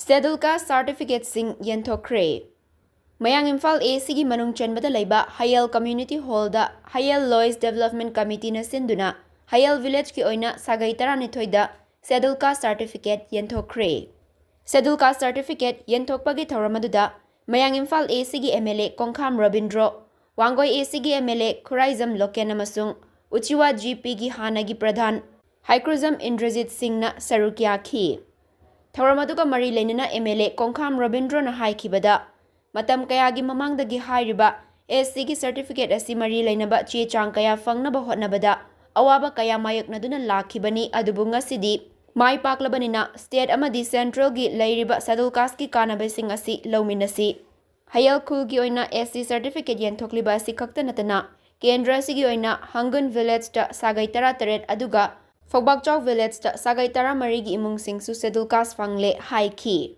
Schedule Caste Certificate Sing Yenthokre. Mayang Imphal A.C.G. Manung Chenbada Laiba Hayel Community Hall da Hayel Lois Development Committee na sinduna Hayel Village ki oina Sagei Taranithoida Schedule Caste Certificate Yenthokre. Schedule Caste Certificate Yenthokpa Thouram aduda Mayang Imphal A.C.G. MLA Kongkham Robindro Wangoi A.C.G. MLA Khuraizam Loken amasung Uchiwa GP gi Hanagi Pradhan Haikruzam Indrajit Singh na Saruk Yakhre. Thouram aduga mari leinana MLA Kongkham Robindro na haikibada matam kayagi mamangdagi hairiba SC gi certificate asi mari leinaba che chang kaya fangnaba hotnabada awaba kaya mayaknaduna lakhibani adubu ngasidi mai paklabanina state amadi central gi leiriba schedule caste ki kanabasing asi lawminasi Hayel khul gi oina SC certificate yenthokliba asi khakta natana kendra si gi oina Hangun village ta Sagei Taret aduga Fogbakchau village ta Sagei Taramari gi imung sing su schedule caste fangle haiki